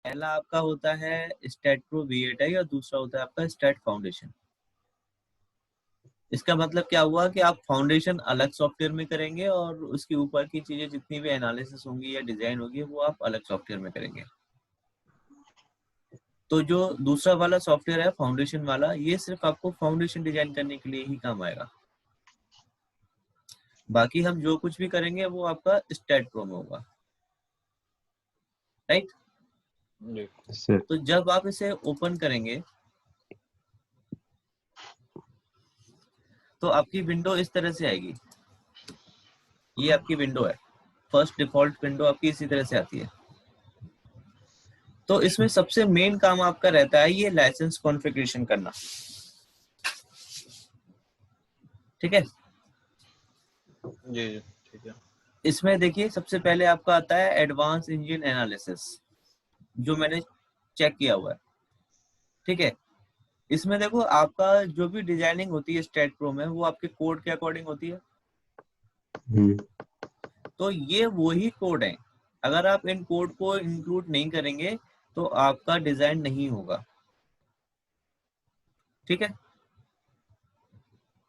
पहला आपका होता है स्टैट प्रो V8i और दूसरा होता है आपका स्टैट फाउंडेशन। इसका मतलब क्या हुआ कि आप फाउंडेशन अलग सॉफ्टवेयर में करेंगे और उसके ऊपर की चीजें जितनी भी एनालिसिस होंगी या डिजाइन होगी वो आप अलग सॉफ्टवेयर में करेंगे। तो जो दूसरा वाला सॉफ्टवेयर है फाउंडेशन वाला, ये सिर्फ आपको फाउंडेशन डिजाइन करने के लिए ही काम आएगा। बाकी हम जो कुछ भी करेंगे वो आपका स्टैट प्रो में होगा, राइट। सर तो जब आप इसे ओपन करेंगे तो आपकी विंडो इस तरह से आएगी। ये आपकी विंडो है, फर्स्ट डिफॉल्ट विंडो आपकी इसी तरह से आती है। तो इसमें सबसे मेन काम आपका रहता है ये लाइसेंस कॉन्फ़िगरेशन करना, ठीक है। जी ठीक है। इसमें देखिए सबसे पहले आपका आता है एडवांस इंजन एनालिसिस, जो मैंने चेक किया हुआ है, ठीक है। इसमें देखो आपका जो भी डिजाइनिंग होती है स्टैट प्रो में वो आपके कोड के अकॉर्डिंग होती है। तो ये वही कोड है, अगर आप इन कोड को इंक्लूड नहीं करेंगे तो आपका डिजाइन नहीं होगा, ठीक है।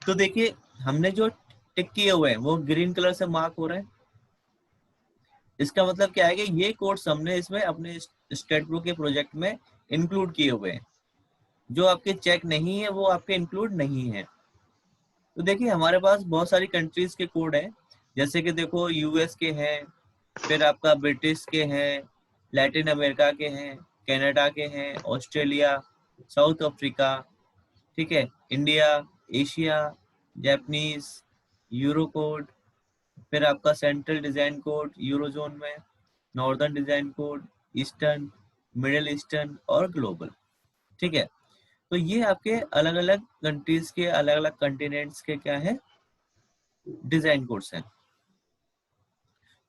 तो देखिए हमने जो टिक किए हुए हैं वो ग्रीन कलर से मार्क हो रहे हैं। इसका मतलब क्या है कि ये कोड्स हमने इसमें अपने स्टैट प्रो के प्रोजेक्ट में इंक्लूड किए हुए हैं। जो आपके चेक नहीं है वो आपके इंक्लूड नहीं है। तो देखिए हमारे पास बहुत सारी कंट्रीज के कोड हैं, जैसे कि देखो यूएस के हैं, फिर आपका ब्रिटिश के हैं, लैटिन अमेरिका के हैं, कनाडा के हैं, ऑस्ट्रेलिया, साउथ अफ्रीका, ठीक है, India, Asia, Japanese, euro code, फिर आपका सेंट्रल डिजाइन कोड यूरोजोन में, northern design code, eastern, middle eastern और ग्लोबल, ठीक है। तो ये आपके अलग अलग कंट्रीज के अलग अलग कंटिनेंट्स के क्या है डिजाइन कोड्स हैं।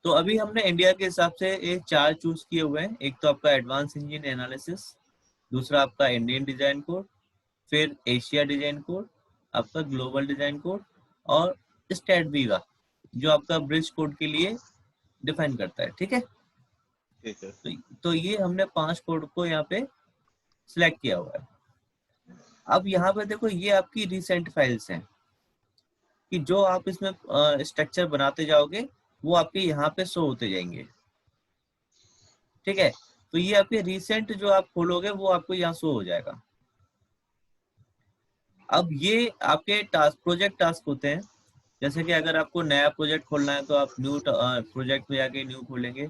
तो अभी हमने इंडिया के हिसाब से ये 4 चूज किए हुए हैं। एक तो आपका एडवांस इंजन एनालिसिस, दूसरा आपका इंडियन डिजाइन कोड, फिर एशिया डिजाइन कोड, आपका ग्लोबल डिजाइन कोड और स्टैट वीवा जो आपका ब्रिज कोड के लिए डिफाइन करता है, ठीक है। ठीक है। तो ये हमने 5 कोड को यहाँ पे सिलेक्ट किया हुआ है। अब यहाँ पे देखो ये आपकी रिसेंट फाइल्स हैं कि जो आप इसमें स्ट्रक्चर बनाते जाओगे वो आपके यहाँ पे शो होते जाएंगे, ठीक है। तो ये आपके रिसेंट जो आप खोलोगे वो आपको यहाँ शो हो जाएगा। अब ये आपके टास्क प्रोजेक्ट टास्क होते हैं, जैसे कि अगर आपको नया प्रोजेक्ट खोलना है तो आप न्यू प्रोजेक्ट में जाके न्यू खोलेंगे।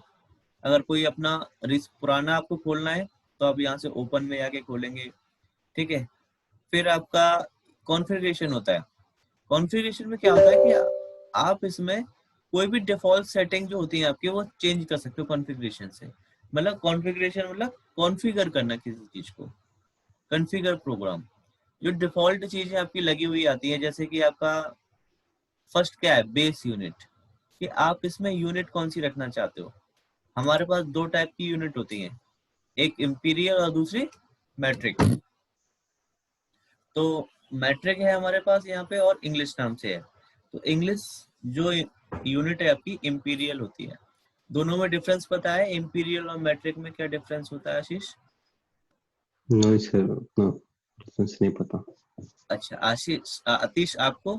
अगर कोई अपना पुराना आपको खोलना है तो आप यहाँ से ओपन में जाके खोलेंगे, ठीक है। फिर आपका कॉन्फ़िगरेशन होता है। कॉन्फ़िगरेशन में क्या होता है कि आप इसमें कोई भी डिफॉल्ट सेटिंग जो होती है आपकी वो चेंज कर सकते हो कॉन्फ़िगरेशन से। मतलब कॉन्फ़िगरेशन मतलब कॉन्फ़िगर करना किसी चीज को, कॉन्फ़िगर प्रोग्राम। जो डिफॉल्ट चीजें आपकी लगी हुई आती है, जैसे कि आपका फर्स्ट क्या है बेस यूनिट, कि आप इसमें यूनिट कौन सी रखना चाहते हो। हमारे पास 2 टाइप की यूनिट होती हैं, एक इंपीरियल और दूसरी मैट्रिक। तो मैट्रिक है हमारे पास यहाँ पे और इंग्लिश नाम से है। तो इंग्लिश जो यूनिट है आपकी इंपीरियल होती है। दोनों में डिफरेंस पता है इंपीरियल और मैट्रिक में क्या डिफरेंस होता है आशीष? नहीं सर, उतना डिफरेंस नहीं पता। अच्छा आशीष आतिश आपको?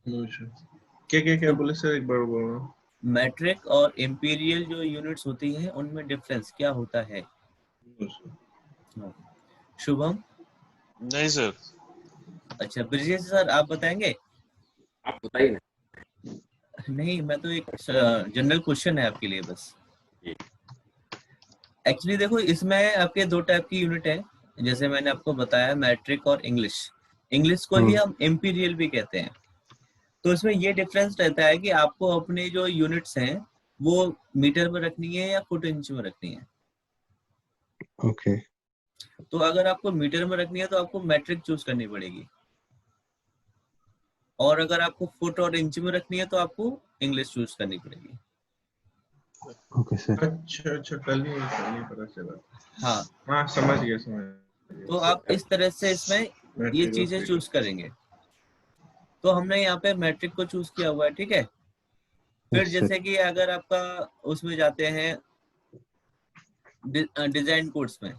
क्या बोले सर, एक बार बोलो। मैट्रिक और इंपीरियल जो यूनिट्स होती हैं उनमें डिफरेंस क्या होता है? शुभम? नहीं सर। अच्छा ब्रिजेश सर आप बताएंगे? आप बताइए ना। नहीं मैं तो एक जनरल क्वेश्चन है आपके लिए बस। एक्चुअली देखो इसमें आपके 2 टाइप की यूनिट है, जैसे मैंने आपको बताया मैट्रिक और इंग्लिश। इंग्लिश को ही हम इंपीरियल भी कहते हैं। तो इसमें ये डिफरेंस रहता है कि आपको अपनी जो यूनिट्स हैं वो मीटर में रखनी है या फुट इंच में रखनी है। ओके। तो अगर आपको मीटर में रखनी है तो आपको मैट्रिक चूज करनी पड़ेगी, और अगर आपको फुट और इंच में रखनी है तो आपको इंग्लिश चूज करनी पड़ेगी। Okay sir. अच्छा कल ही पता चला। हाँ हाँ समझ गया तो आप इस तरह से इसमें ये चीजें चूज करेंगे। तो हमने यहाँ पे मैट्रिक को चूज किया हुआ है, ठीक है। फिर यस सर। जैसे कि अगर आपका उसमें जाते हैं डिजाइन कोड्स में।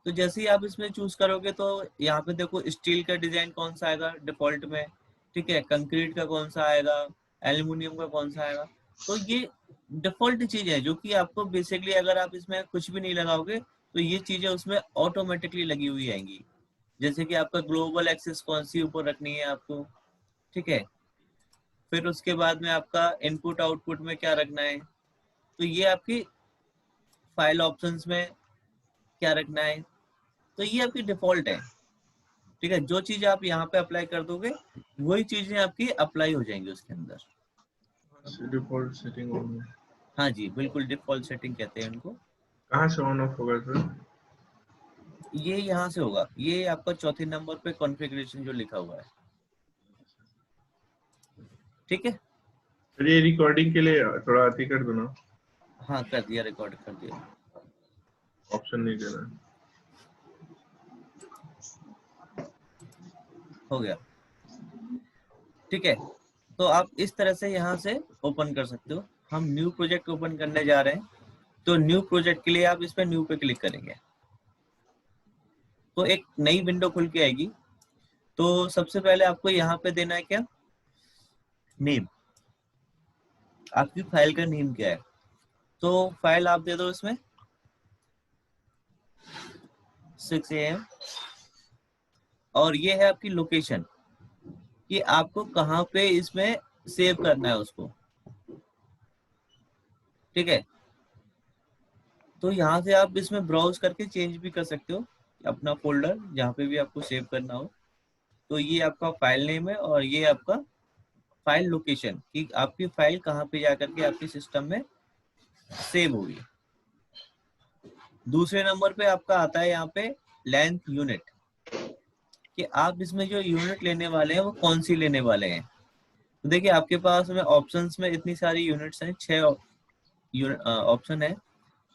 तो जैसे ही आप इसमें चूज करोगे तो यहाँ पे देखो स्टील का डिजाइन कौन सा आएगा डिफॉल्ट में, ठीक है, कंक्रीट का कौन सा आएगा, एल्युमिनियम का कौन सा आएगा। तो ये डिफॉल्ट चीज है जो कि आपको बेसिकली अगर आप इसमें कुछ भी नहीं लगाओगे तो ये चीजें उसमें ऑटोमेटिकली लगी हुई आएंगी। जैसे कि आपका ग्लोबल एक्सेस कौन सी ऊपर रखनी है आपको, ठीक है। फिर उसके बाद में आपका इनपुट आउटपुट में क्या रखना है, तो ये आपकी फाइल ऑप्शंस में क्या रखना है, तो ये आपकी डिफॉल्ट है, ठीक है। जो चीज आप यहाँ पे अप्लाई कर दोगे वही चीजें आपकी अप्लाई हो जाएंगी उसके अंदर। डिफॉल्ट सेटिंग ऑन है। हाँ जी बिल्कुल, डिफॉल्ट सेटिंग कहते हैं उनको। कहाँ से ऑन ऑफ होगा सर? ये यहाँ से होगा, ये आपका चौथे नंबर पे कॉन्फ़िगरेशन जो लिखा हुआ है, ठीक है। सर ये रिकॉर्डिंग के लिए थोड़ा अति कर दो ना, हाँ कर दिया, रिकॉर्ड कर दिया। ऑप्शन नहीं देना। हो गया, ठीक है। तो आप इस तरह से यहाँ से ओपन कर सकते हो। हम न्यू प्रोजेक्ट ओपन करने जा रहे हैं, तो न्यू प्रोजेक्ट के लिए आप इस पे न्यू पे क्लिक करेंगे तो एक नई विंडो खुल के आएगी। तो सबसे पहले आपको यहाँ पे देना है क्या, नेम, आपकी फाइल का नेम क्या है। तो फाइल आप दे दो इसमें 6 AM, और ये है आपकी लोकेशन कि आपको कहाँ पे इसमें सेव करना है उसको, ठीक है। तो यहाँ से आप इसमें ब्राउज करके चेंज भी कर सकते हो अपना फोल्डर जहाँ पे भी आपको सेव करना हो। तो ये आपका फाइल नेम है और ये आपका फाइल लोकेशन कि आपकी फाइल कहाँ पे जाकर के आपके सिस्टम में सेव होगी। दूसरे नंबर पे आपका आता है यहाँ पे लेंथ यूनिट, कि आप इसमें जो यूनिट लेने वाले हैं वो कौन सी लेने वाले हैं। तो देखिए आपके पास में ऑप्शंस में इतनी सारी यूनिट्स हैं, 6 ऑप्शन है।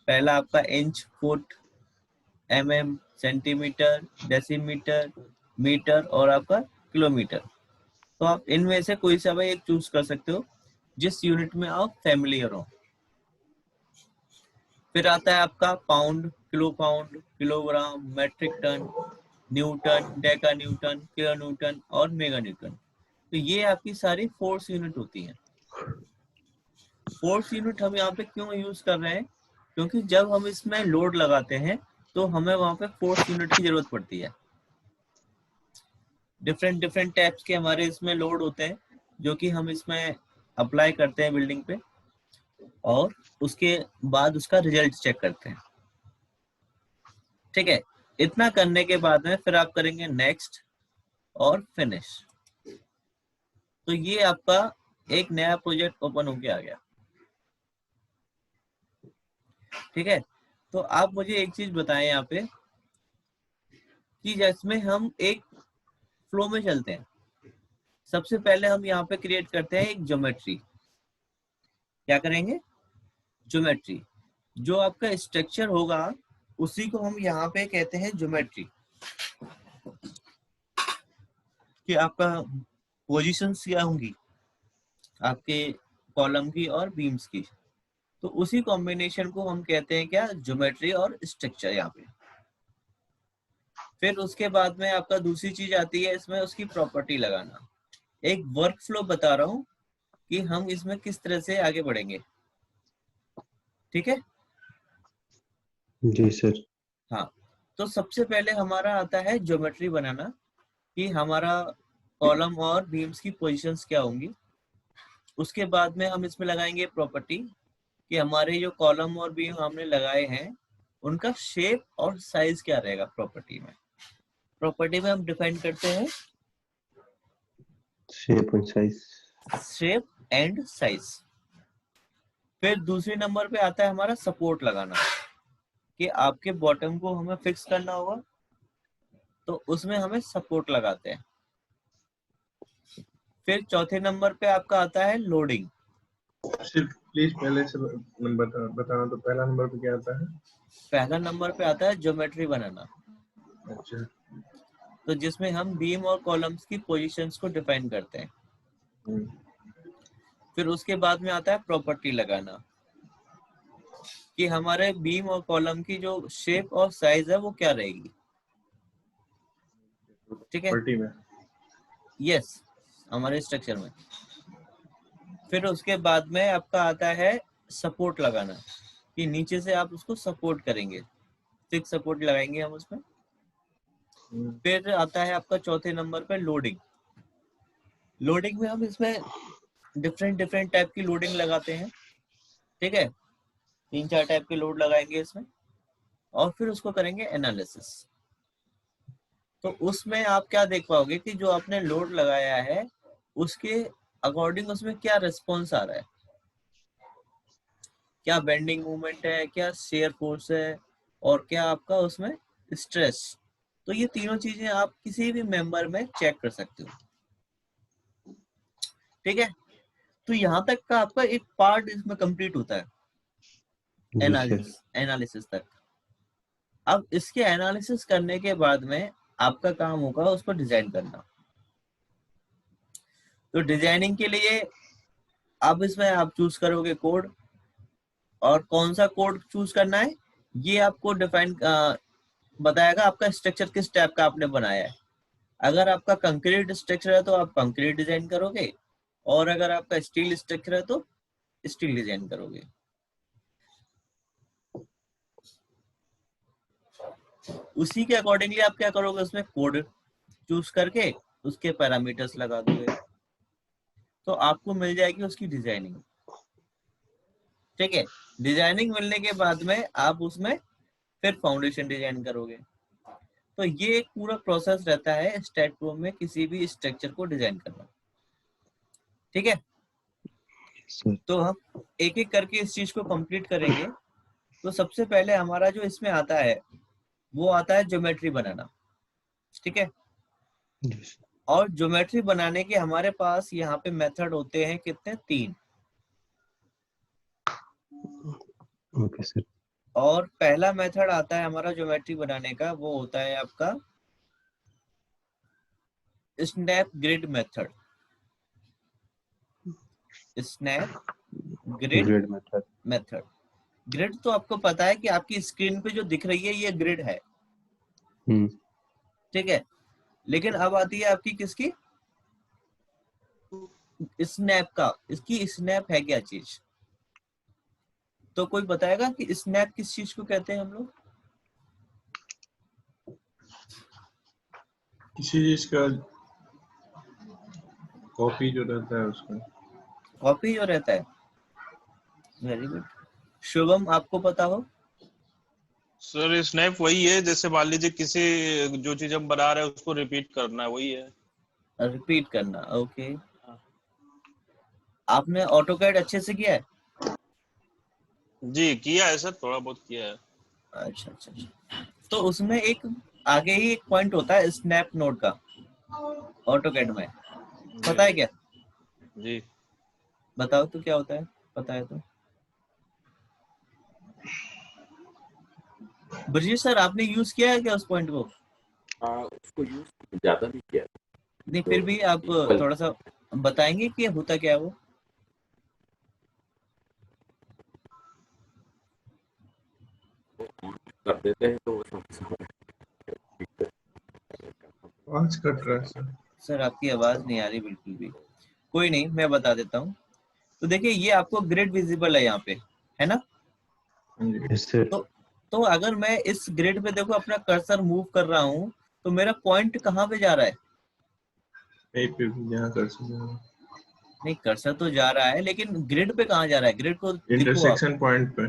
पहला आपका inch, foot, MM, centimetre, decimetre, metre और आपका किलोमीटर। तो आप इनमें से कोई सा भी एक चूज कर सकते हो जिस यूनिट में आप फैमिलियर हो। फिर आता है आपका pound, kilo pound, kilogram, metric ton, newton, deca newton, kilo newton और मेगा न्यूटन। तो ये आपकी सारी फोर्स यूनिट होती हैं। फोर्स यूनिट हम यहाँ पे क्यों यूज कर रहे हैं, क्योंकि जब हम इसमें लोड लगाते हैं तो हमें वहां पे फोर्स यूनिट की जरूरत पड़ती है। डिफरेंट डिफरेंट टाइप्स के हमारे इसमें लोड होते हैं जो कि हम इसमें अप्लाई करते हैं बिल्डिंग पे, और उसके बाद उसका रिजल्ट चेक करते हैं, ठीक है। इतना करने के बाद में फिर आप करेंगे नेक्स्ट और फिनिश। तो ये आपका एक नया प्रोजेक्ट ओपन होके आ गया, ठीक है। तो आप मुझे एक चीज बताएं यहाँ पे कि जिसमें हम एक फ्लो में चलते हैं। सबसे पहले हम यहाँ पे क्रिएट करते हैं एक ज्योमेट्री। क्या करेंगे, ज्योमेट्री। जो आपका स्ट्रक्चर होगा उसी को हम यहाँ पे कहते हैं ज्योमेट्री, कि आपका पोजीशंस क्या होंगी आपके कॉलम की और बीम्स की। तो उसी कॉम्बिनेशन को हम कहते हैं क्या, ज्योमेट्री और स्ट्रक्चर यहाँ पे। फिर उसके बाद में आपका दूसरी चीज आती है इसमें उसकी प्रॉपर्टी लगाना। एक वर्क फ्लो बता रहा हूँ कि हम इसमें किस तरह से आगे बढ़ेंगे, ठीक है। जी सर। हाँ, तो सबसे पहले हमारा आता है ज्योमेट्री बनाना कि हमारा कॉलम और बीम्स की पोजीशंस क्या होंगी। उसके बाद में हम इसमें लगाएंगे प्रॉपर्टी कि हमारे जो कॉलम और बीम हमने लगाए हैं उनका शेप और साइज क्या रहेगा। प्रॉपर्टी में हम डिफाइन करते हैं shape and size. Shape and size. फिर दूसरे नंबर पे आता है हमारा सपोर्ट लगाना, कि आपके बॉटम को हमें फिक्स करना होगा तो उसमें हमें सपोर्ट लगाते हैं। फिर चौथे नंबर पे आपका आता है लोडिंग। सिर्फ प्लीज पहले से नंबर बताना। तो पहला नंबर पे क्या आता है? पहला नंबर पे आता है ज्योमेट्री बनाना, अच्छा। तो जिसमें हम बीम और कॉलम्स की पोजीशंस को डिफाइन करते हैं। फिर उसके बाद में आता है प्रॉपर्टी लगाना। कि हमारे बीम और कॉलम की जो शेप और साइज है वो क्या रहेगी। ठीक है, प्रॉपर्टी में। यस, हमारे स्ट्रक्चर में। फिर उसके बाद में आपका आता है सपोर्ट लगाना, कि नीचे से आप उसको सपोर्ट करेंगे, फिक्स सपोर्ट लगाएंगे हम उसमें। फिर आता है आपका चौथे नंबर पे लोडिंग। लोडिंग में हम इसमें डिफरेंट डिफरेंट टाइप की लोडिंग लगाते हैं। ठीक है, 3-4 टाइप के लोड लगाएंगे इसमें, और फिर उसको करेंगे एनालिसिस। तो उसमें आप क्या देख पाओगे कि जो आपने लोड लगाया है उसके अकॉर्डिंग उसमें क्या रिस्पॉन्स आ रहा है, क्या बेंडिंग मूवमेंट है, क्या शेयर फोर्स है, और क्या आपका उसमें स्ट्रेस। तो ये तीनों चीजें आप किसी भी मेंबर में चेक कर सकते हो। ठीक है, तो यहाँ तक का आपका एक पार्ट इसमें कंप्लीट होता है, जी सर। एनालिसिस तक। अब इसके एनालिसिस करने के बाद में आपका काम होगा उसको डिजाइन करना। तो डिजाइनिंग के लिए अब इसमें आप चूज करोगे कोड, और कौन सा कोड चूज करना है ये आपको डिफाइन बताएगा आपका स्ट्रक्चर किस टाइप का आपने बनाया है। अगर आपका कंक्रीट स्ट्रक्चर है तो आप कंक्रीट डिजाइन करोगे, और अगर आपका स्टील स्ट्रक्चर है तो स्टील डिजाइन करोगे। उसी के अकॉर्डिंगली आप क्या करोगे, उसमें कोड चूज करके उसके पैरामीटर्स लगा दोगे, तो आपको मिल जाएगी उसकी डिजाइनिंग। ठीक है, डिजाइनिंग मिलने के बाद में आप उसमें फिर फाउंडेशन डिजाइन करोगे। तो ये एक पूरा प्रोसेस रहता है स्टैट प्रो में किसी भी स्ट्रक्चर को डिजाइन करना। ठीक है, सर। तो हम एक एक करके इस चीज को कंप्लीट करेंगे। तो सबसे पहले हमारा जो इसमें आता है वो आता है ज्योमेट्री बनाना। ठीक है, जी सर। और ज्योमेट्री बनाने के हमारे पास यहाँ पे मेथड होते हैं कितने, 3। Okay sir. और पहला मेथड आता है हमारा ज्योमेट्री बनाने का, वो होता है आपका snap grid method. Snap grid grade method. Method. Grid तो आपको पता है कि आपकी स्क्रीन पे जो दिख रही है ये ग्रिड है। ठीक है, लेकिन अब आती है आपकी किसकी, स्नैप का। इसकी स्नैप है क्या चीज, तो कोई बताएगा कि स्नैप किस चीज को कहते हैं हम लोग। किसी चीज का कॉपी जो रहता है उसका। कॉपी जो रहता है, वेरी गुड। शुभम आपको पता हो। सर स्नैप वही है, जैसे मान लीजिए किसी जो चीज हम बना रहे हैं उसको रिपीट करना है, वही है। रिपीट करना, ओके। आपने ऑटोकैड अच्छे से किया है। जी किया है सर, थोड़ा बहुत किया है। अच्छा अच्छा अच्छा। तो उसमें एक आगे ही एक पॉइंट होता है स्नैप नोड का ऑटोकैड में, पता है क्या। जी बताओ तो क्या होता है, पता है तो। ब्रजेश सर आपने यूज किया है क्या उस पॉइंट को। उसको यूज ज्यादा नहीं किया। नहीं फिर भी आप Equal थोड़ा सा बताएंगे कि होता क्या है वो। कर देते हैं तो आज कट रहा है सर। सर आपकी आवाज नहीं आ रही बिल्कुल भी। कोई नहीं, मैं बता देता हूँ। तो देखिए ये आपको ग्रिड विजिबल है यहाँ पे, है ना। Yes sir. तो अगर मैं इस ग्रिड पे देखो अपना कर्सर मूव कर रहा हूँ, तो मेरा पॉइंट कहाँ पे जा रहा है। कहीं पे भी जहाँ कर सकते नहीं कर्सर तो जा रहा है, लेकिन ग्रिड पे कहाँ जा रहा है, ग्रिड को देखो आप। इंटरसेक्शन पॉइंट पे।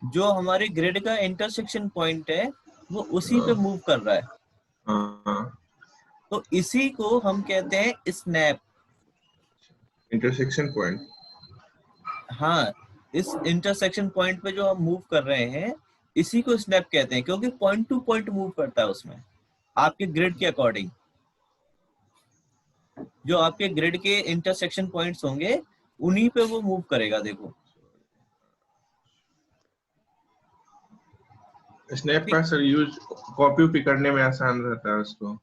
जो हमारे ग्रिड का इंटरसेक्शन पॉइंट है वो उसी पे मूव कर रहा है। हाँ, तो इसी को हम कहते हैं स्नैप। Intersection point. हाँ, इस इंटरसेक्शन पॉइंट पे जो हम मूव कर रहे हैं इसी को स्नैप कहते हैं, क्योंकि पॉइंट टू पॉइंट मूव करता है उसमें आपके ग्रिड के अकॉर्डिंग। जो आपके ग्रिड के इंटरसेक्शन पॉइंट्स होंगे उन्हीं पे वो मूव करेगा। देखो स्नैप का सर यूज कॉपी करने में आसान रहता है उसको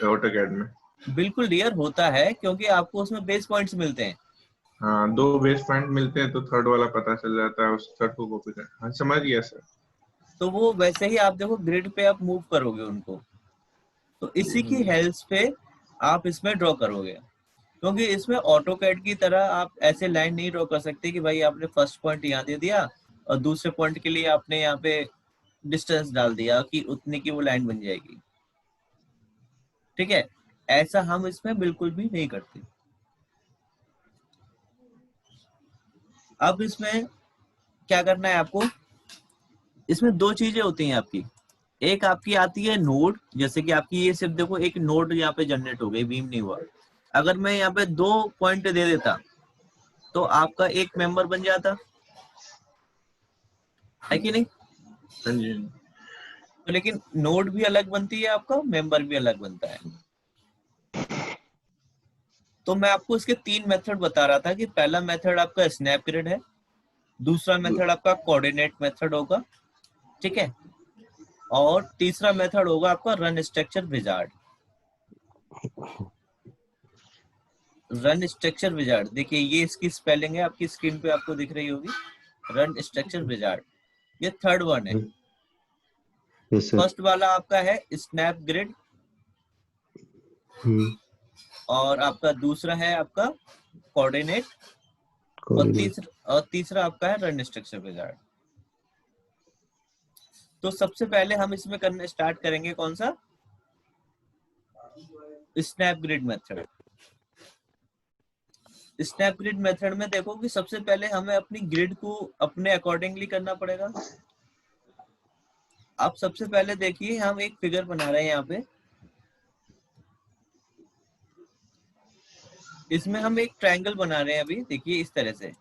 ऑटोकैड में। बिल्कुल डियर होता है, क्योंकि आपको उसमें बेस पॉइंट्स मिलते हैं। हाँ, दो बेस पॉइंट मिलते हैं तो थर्ड वाला पता चल जाता है, उस थर्ड को कॉपी कर। हाँ, समझ गया सर। तो वो वैसे ही आप देखो ग्रिड पे आप मूव करोगे उनको, तो इसी की हेल्प पे आप इसमें ड्रॉ करोगे, क्योंकि इसमें ऑटोकैड की तरह आप ऐसे लाइन नहीं ड्रॉ कर सकते कि भाई आपने फर्स्ट पॉइंट यहाँ दे दिया और दूसरे पॉइंट के लिए आपने यहाँ पे डिस्टेंस डाल दिया कि उतनी की वो लाइन बन जाएगी। ठीक है, ऐसा हम इसमें बिल्कुल भी नहीं करते। अब इसमें क्या करना है आपको, इसमें दो चीजें होती हैं आपकी। एक आपकी आती है नोड, जैसे कि आपकी ये सिर्फ देखो एक नोड यहाँ पे जनरेट हो गई, बीम नहीं हुआ। अगर मैं यहाँ पे 2 पॉइंट दे देता तो आपका एक मेंबर बन जाता है कि नहीं? हाँ जी। तो लेकिन नोड भी अलग बनती है, आपका मेंबर भी अलग बनता है। तो मैं आपको इसके 3 मेथड बता रहा था कि पहला मेथड आपका स्नैप ग्रिड है, दूसरा मेथड आपका कोऑर्डिनेट मेथड होगा, ठीक है, और तीसरा मेथड होगा आपका run structure wizard. Run structure wizard, देखिए ये इसकी स्पेलिंग है, आपकी स्क्रीन पे आपको दिख रही होगी, रन स्ट्रक्चर विजार्ड। ये थर्ड वन है। Yes sir. फर्स्ट वाला आपका है स्नैप ग्रिड, और आपका दूसरा है आपका कोऑर्डिनेट, और तीसरा आपका है रन स्ट्रक्चर विजार्ड। तो सबसे पहले हम इसमें करने स्टार्ट करेंगे कौन सा, snap grid method. Snap grid method में देखो कि सबसे पहले हमें अपनी ग्रिड को अपने अकॉर्डिंगली करना पड़ेगा। आप सबसे पहले देखिए हम एक फिगर बना रहे हैं यहाँ पे, इसमें हम एक ट्रायंगल बना रहे हैं अभी। देखिए इस तरह से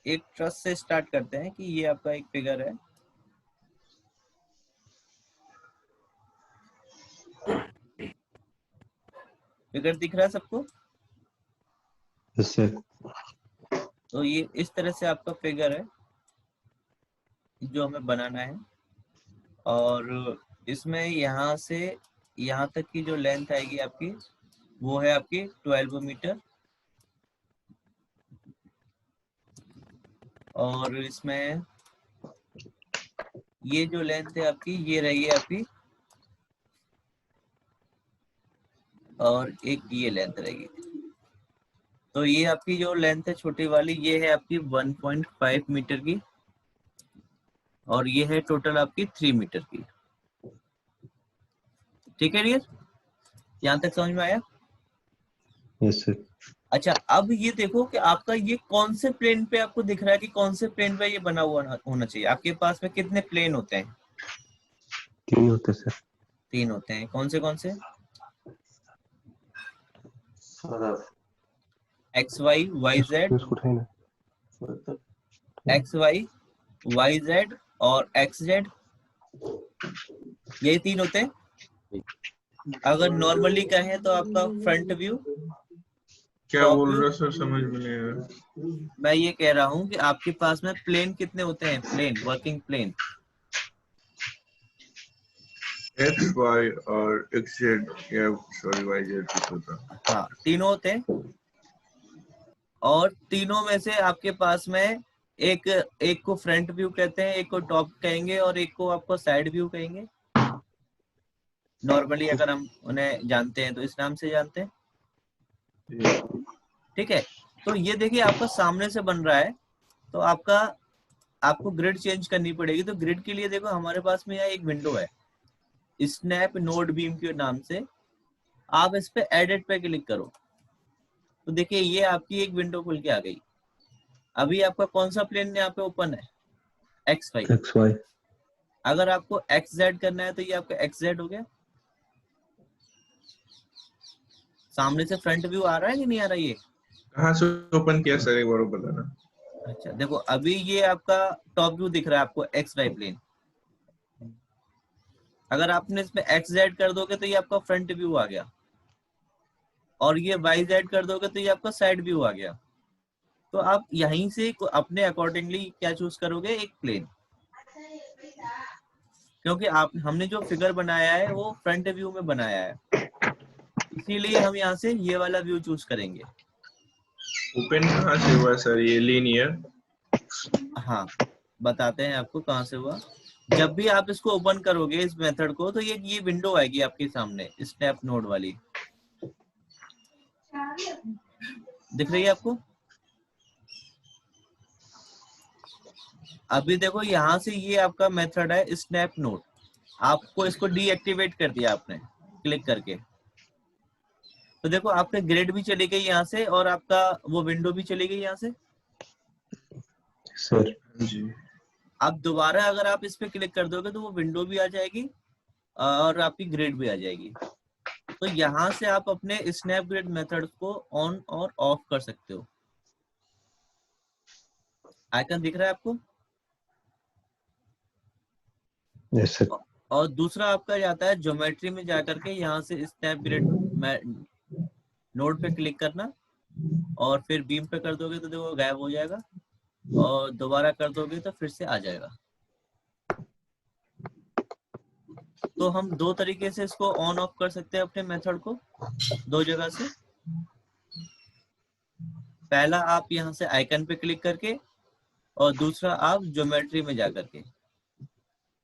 एक ट्रस से स्टार्ट करते हैं कि ये आपका एक फिगर है, फिगर दिख रहा है सबको? Yes sir. तो ये इस तरह से आपका फिगर है जो हमें बनाना है, और इसमें यहाँ से यहाँ तक की जो लेंथ आएगी आपकी वो है आपकी 12 मीटर, और इसमें ये जो लेंथ है आपकी ये रही है आपकी, और एक ये लेंथ रहेगी। तो ये आपकी जो लेंथ है छोटी वाली ये है आपकी 1.5 मीटर की, और ये है टोटल आपकी 3 मीटर की। ठीक है डियर, यहाँ तक समझ में आया? Yes sir. अच्छा, अब ये देखो कि आपका ये कौन से प्लेन पे आपको दिख रहा है कि कौन से प्लेन पे ये बना हुआ होना चाहिए। आपके पास में कितने प्लेन होते हैं? 3 होते सर। 3 होते हैं। कौन से? X Y Y Z, X Y Y Z और एक्स जेड, यही 3 होते हैं। अगर नॉर्मली कहें तो आपका फ्रंट व्यू, क्या टॉप बोल व्यू। रहे हो सर, समझ में नहीं आया। मैं ये कह रहा हूँ कि आपके पास में प्लेन कितने होते हैं, plane, working plane? X Y और एक्स जेड, या सॉरी वाई जेड कुछ होता। हाँ, तीनों होते हैं, और तीनों में से आपके पास में एक को फ्रंट व्यू कहते हैं, एक को टॉप कहेंगे, और एक को आपको साइड व्यू कहेंगे। नॉर्मली अगर हम उन्हें जानते हैं तो इस नाम से जानते हैं। ठीक है, तो ये देखिए आपका सामने से बन रहा है, तो आपको ग्रिड चेंज करनी पड़ेगी। तो ग्रिड के लिए देखो हमारे पास में यहाँ एक विंडो है स्नैप नोड बीम के नाम से, आप इस पे एडिट पे क्लिक करो तो देखिए ये आपकी एक विंडो खुल के आ गई। अभी आपका कौन सा प्लेन यहाँ पे ओपन है? X Y. X Y. अगर आपको एक्स जेड करना है तो ये आपका एक्स जेड हो गया। सामने से फ्रंट व्यू आ रहा है कि नहीं आ रहा ये? कहाँ से ओपन किया सर, एक बार बताना। अच्छा देखो, अभी ये आपका टॉप व्यू दिख रहा है आपको, एक्स वाई प्लेन। अगर आपने इसमें एक्स जेड कर दोगे तो ये आपका फ्रंट व्यू आ गया, और ये वाई जेड कर दोगे तो ये आपका साइड व्यू आ गया। तो आप यहीं से अपने अकॉर्डिंगली क्या चूज करोगे, एक प्लेन, क्योंकि हमने जो फिगर बनाया है वो फ्रंट व्यू में बनाया है, इसीलिए हम यहाँ से ये वाला व्यू चूज करेंगे। ओपन कहाँ से हुआ सर ये लीनियर? हाँ, बताते हैं आपको कहाँ से हुआ। जब भी आप इसको ओपन करोगे इस मेथड को, तो ये विंडो आएगी आपके सामने, स्नैप नोड वाली, दिख रही है आपको? अभी देखो यहाँ से ये आपका मेथड है स्नैप नोड, आपको इसको डीएक्टिवेट कर दिया आपने क्लिक करके, तो देखो आपके ग्रिड भी चली गई यहाँ से और आपका वो विंडो भी चली गई यहाँ से। सर जी अब दोबारा अगर आप इस पे क्लिक कर दोगे तो वो विंडो भी आ जाएगी और आपकी ग्रिड भी आ जाएगी। तो यहाँ से आप अपने स्नैप ग्रिड मेथड को ऑन और ऑफ कर सकते हो। आइकन दिख रहा है आपको? Yes sir. और दूसरा आपका जाता है ज्योमेट्री में जाकर के यहाँ से स्नैप ग्रिड नोड पे क्लिक करना और फिर बीम पे कर दोगे तो देखो गायब हो जाएगा, और दोबारा कर दोगे तो फिर से आ जाएगा। तो हम दो तरीके से इसको ऑन ऑफ कर सकते हैं अपने मेथड को, दो जगह से। पहला आप यहाँ से आइकन पे क्लिक करके और दूसरा आप ज्योमेट्री में जाकर के।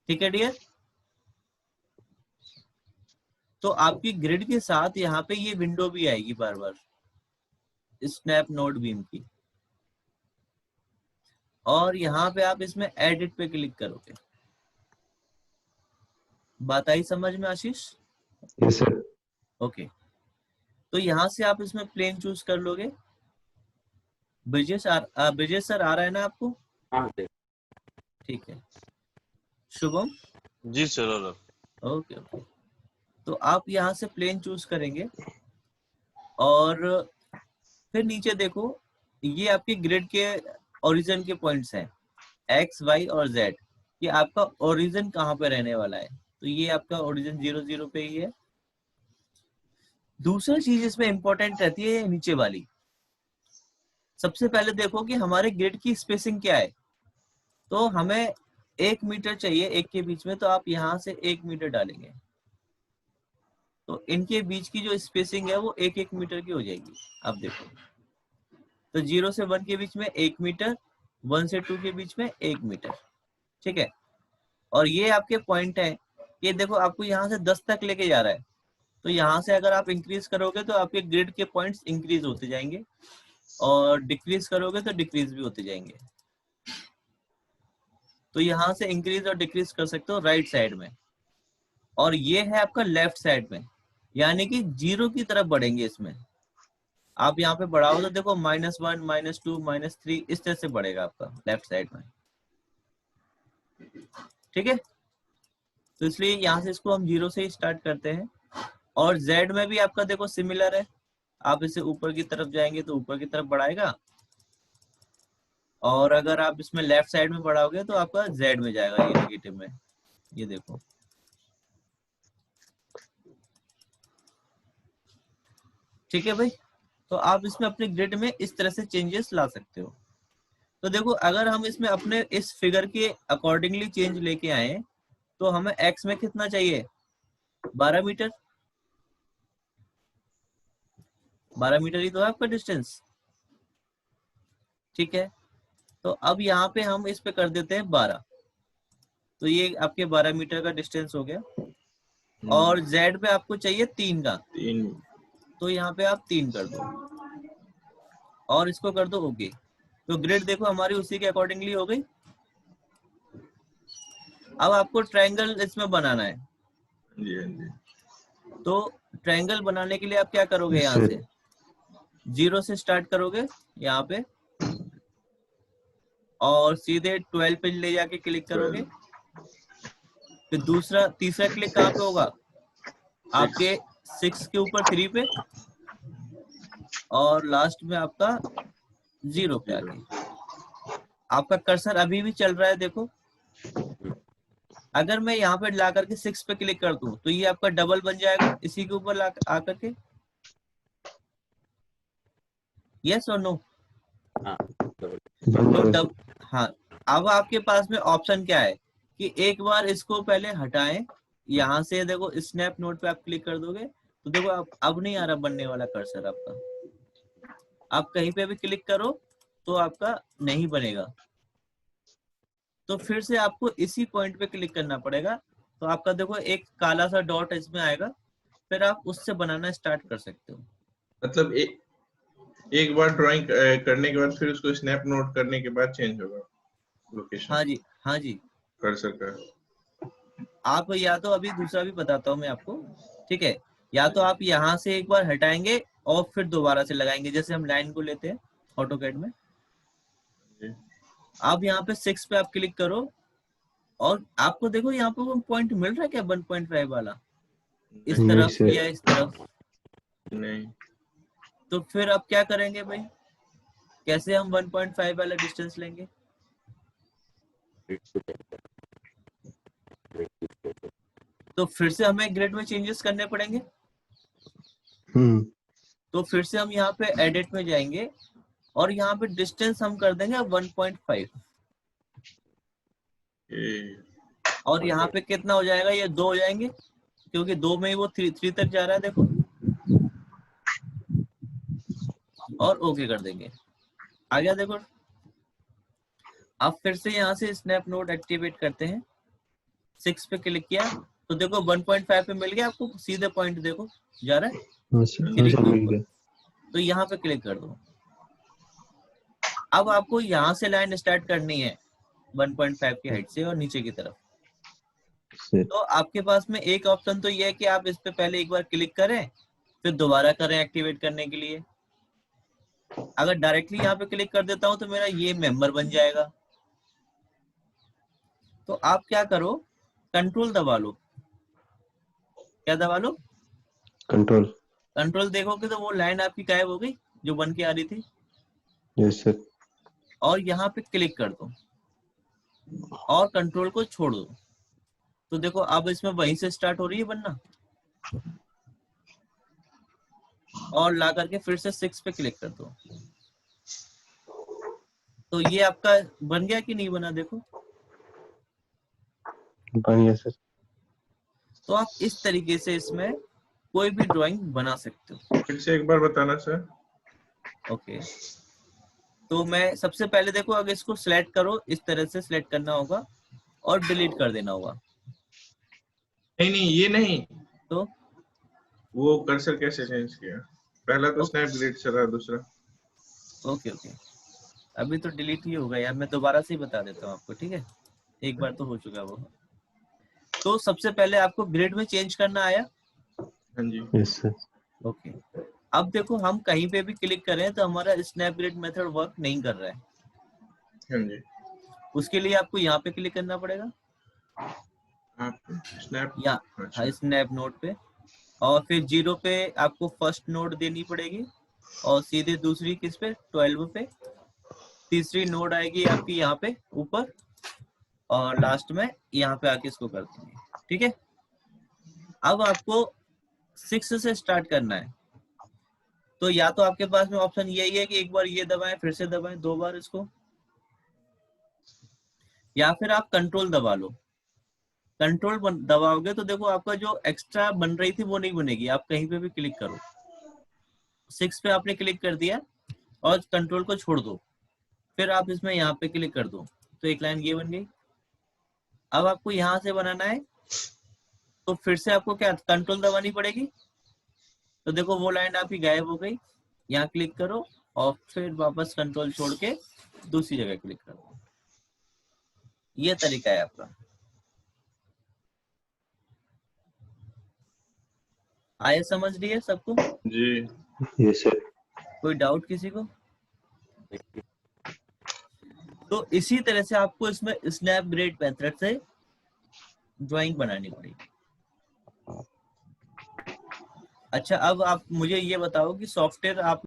ठीक है डियर? तो आपकी ग्रिड के साथ यहाँ पे ये विंडो भी आएगी बार बार स्नैप नोड बीम की, और यहाँ पे आप इसमें एडिट पे क्लिक करोगे। बात आई समझ में आशीष? Yes sir. ओके, तो यहाँ से आप इसमें प्लेन चूज कर लोगे। ब्रिजेश सर आ रहा है ना आपको? हाँ देख। ठीक है। शुभम? जी सर। ओके ओके, तो आप यहाँ से प्लेन चूज करेंगे और फिर नीचे देखो ये आपके ग्रिड के ओरिजिन के पॉइंट्स हैं एक्स वाई और जेड। ये आपका ओरिजिन कहाँ पे रहने वाला है, तो ये आपका ओरिजिन 0 0 पे ही है। दूसरी चीज इसमें इंपॉर्टेंट रहती है नीचे वाली। सबसे पहले देखो कि हमारे ग्रिड की स्पेसिंग क्या है, तो हमें 1 मीटर चाहिए एक के बीच में, तो आप यहाँ से 1 मीटर डालेंगे तो इनके बीच की जो स्पेसिंग है वो 1 मीटर की हो जाएगी। अब देखो, तो 0 से 1 के बीच में 1 मीटर, 1 से 2 के बीच में 1 मीटर। ठीक है, और ये आपके पॉइंट है, ये देखो आपको यहाँ से 10 तक लेके जा रहा है, तो यहाँ से अगर आप इंक्रीज करोगे तो आपके ग्रिड के पॉइंट्स इंक्रीज होते जाएंगे, और डिक्रीज करोगे तो डिक्रीज भी होते जाएंगे। तो यहाँ से इंक्रीज और डिक्रीज कर सकते हो राइट साइड में, और ये है आपका लेफ्ट साइड में, यानी कि 0 की तरफ बढ़ेंगे इसमें। आप यहाँ पे बढ़ाओ तो देखो -1, -2, -3 इस तरह से बढ़ेगा आपका लेफ्ट साइड में। ठीक है, तो इसलिए यहाँ से इसको हम 0 से ही स्टार्ट करते हैं। और Z में भी आपका देखो सिमिलर है, आप इसे ऊपर की तरफ जाएंगे तो ऊपर की तरफ बढ़ाएगा, और अगर आप इसमें लेफ्ट साइड में बढ़ाओगे तो आपका Z में जाएगा, ये नेगेटिव में। ये देखो, ठीक है भाई। तो आप इसमें अपने ग्रिड में इस तरह से चेंजेस ला सकते हो। तो देखो अगर हम इसमें अपने इस फिगर के अकॉर्डिंगली चेंज लेके आए तो हमें एक्स में कितना चाहिए, 12 मीटर। 12 मीटर ही तो है आपका डिस्टेंस। ठीक है, तो अब यहाँ पे हम इस पे कर देते हैं 12, तो ये आपके 12 मीटर का डिस्टेंस हो गया। और जेड पे आपको चाहिए 3 का, 3। तो यहाँ पे आप 3 कर दो और इसको कर दो ओके। तो ग्रिड देखो हमारी उसी के अकॉर्डिंगली हो गई। अब आपको ट्रायंगल इसमें बनाना है, जी हाँ जी। तो ट्रायंगल बनाने के लिए आप क्या करोगे, यहाँ से 0 से स्टार्ट करोगे यहाँ पे, और सीधे 12 पे ले जाके क्लिक करोगे। फिर तीसरा क्लिक कहाँ पे होगा, आपके 6 के ऊपर 3 पे, और लास्ट में आपका 0 पे आके। आपका कर्सर अभी भी चल रहा है देखो। अगर मैं यहाँ पे ला करके 6 पे क्लिक कर दूं तो ये आपका डबल बन जाएगा इसी के ऊपर आकर के। यस और नो? तो हाँ, अब आपके पास में ऑप्शन क्या है कि एक बार इसको पहले हटाएं, यहाँ से देखो स्नैप नोड पे आप क्लिक कर दोगे तो देखो अब नहीं आ रहा बनने वाला कर्सर आपका। आप कहीं पे भी क्लिक करो तो आपका नहीं बनेगा, तो फिर से आपको इसी पॉइंट पे क्लिक करना पड़ेगा। तो आपका देखो एक काला सा डॉट इसमें आएगा, फिर आप उससे बनाना स्टार्ट कर सकते हो। मतलब एक बार ड्राइंग करने के बाद फिर उसको स्नैप नोट करने के बाद चेंज होगा लोकेशन हाँ जी, हाँ जी। कर्सर का। आप या तो अभी दूसरा भी बताता हूँ मैं आपको, ठीक है, या तो आप यहाँ से एक बार हटाएंगे और फिर दोबारा से लगाएंगे। जैसे हम लाइन को लेते हैं ऑटोकैड में, जी। आप यहाँ पे 6 पे आप क्लिक करो और आपको देखो यहाँ पे वो पॉइंट मिल रहा है क्या 1.5 वाला, इस नहीं, तरफ सर। या इस तरफ। नहीं, तो फिर आप क्या करेंगे भाई, कैसे हम 1.5 वाला डिस्टेंस लेंगे? तो फिर से हमें ग्रिड में चेंजेस करने पड़ेंगे। तो फिर से हम यहाँ पे एडिट में जाएंगे और यहाँ पे डिस्टेंस हम कर देंगे 1.5 और यहाँ पे कितना हो जाएगा, ये 2 हो जाएंगे क्योंकि 2 में ही वो 3 तक जा रहा है, देखो, और ओके कर देंगे। आ गया देखो। अब फिर से यहाँ से स्नैप नोड एक्टिवेट करते हैं, 6 पे क्लिक किया तो देखो 1.5 पे मिल गया आपको, सीधे पॉइंट देखो जा रहा है ग्रीन के ऊपर। तो यहाँ पे क्लिक कर दो। अब आपको यहाँ से लाइन स्टार्ट करनी है 1.5 की हाइट से और नीचे की तरफ। तो आपके पास में एक ऑप्शन तो ये है कि आप इस पे पहले एक बार क्लिक करें फिर दोबारा करें एक्टिवेट करने के लिए। अगर डायरेक्टली यहाँ पे क्लिक कर देता हूँ तो मेरा ये मेंबर बन जाएगा। तो आप क्या करो, कंट्रोल दबा लो। क्या दबा लो? कंट्रोल। कंट्रोल देखोगे तो वो लाइन आपकी गायब हो गई जो बन के आ रही थी। Yes sir. और यहाँ पे क्लिक कर दो और कंट्रोल को छोड़ दो। तो देखो अब इसमें वहीं से स्टार्ट हो रही है बनना। और ला करके फिर से 6 पे क्लिक कर दो। तो ये आपका बन गया कि नहीं बना, देखो। बन गया सर। तो आप इस तरीके से इसमें कोई भी ड्राइंग बना सकते हो। फिर से एक बार बताना सर। ओके, तो मैं सबसे पहले देखो अगर इसको सिलेक्ट करो, इस तरह से सिलेक्ट करना होगा और डिलीट कर देना होगा। नहीं नहीं, ये नहीं, तो वो कर्सर कैसे चेंज किया? पहला तो स्नैप डिलीट चला, दूसरा ओके ओके, अभी तो डिलीट ही होगा यार, मैं दोबारा से ही बता देता हूँ आपको, ठीक है, एक बार तो हो चुका वो। तो सबसे पहले आपको ग्रिड में चेंज करना आया। हाँ जी। Yes sir. ओके, अब देखो हम कहीं पे भी क्लिक करें तो हमारा स्नैप ग्रिड मेथड वर्क नहीं कर रहा है। हाँ जी। उसके लिए आपको यहाँ पे क्लिक करना पड़ेगा, आप स्नैप, या अच्छा, स्नैप नोड पे, और फिर 0 पे आपको फर्स्ट नोड देनी पड़ेगी और सीधे दूसरी किस पे, 12 पे, तीसरी नोड आएगी आपकी यहाँ पे ऊपर, और लास्ट में यहाँ पे आके इसको कर देंगे, ठीक है। अब आपको 6 से स्टार्ट करना है। तो या तो आपके पास में ऑप्शन यही है कि एक बार ये दबाएं फिर से दबाएं 2 बार इसको, या फिर आप कंट्रोल दबा लो। कंट्रोल दबाओगे तो देखो आपका जो एक्स्ट्रा बन रही थी वो नहीं बनेगी। आप कहीं पे भी क्लिक करो, 6 पे आपने क्लिक कर दिया और कंट्रोल को छोड़ दो, फिर आप इसमें यहाँ पे क्लिक कर दो तो एक लाइन ये बन गई। अब आपको यहाँ से बनाना है तो फिर से आपको क्या कंट्रोल दबानी पड़ेगी। तो देखो वो लाइन आपकी गायब हो गई। यहाँ क्लिक करो और फिर वापस कंट्रोल छोड़ के दूसरी जगह क्लिक करो। ये तरीका है आपका। आया समझ रही है सबको? जी। Yes sir. कोई डाउट किसी को? तो इसी तरह से आपको इसमें स्नैप ग्रिड मेथड से ड्राइंग बनानी पड़ेगी। अच्छा, अब आप मुझे ये बताओ कि सॉफ्टवेयर आप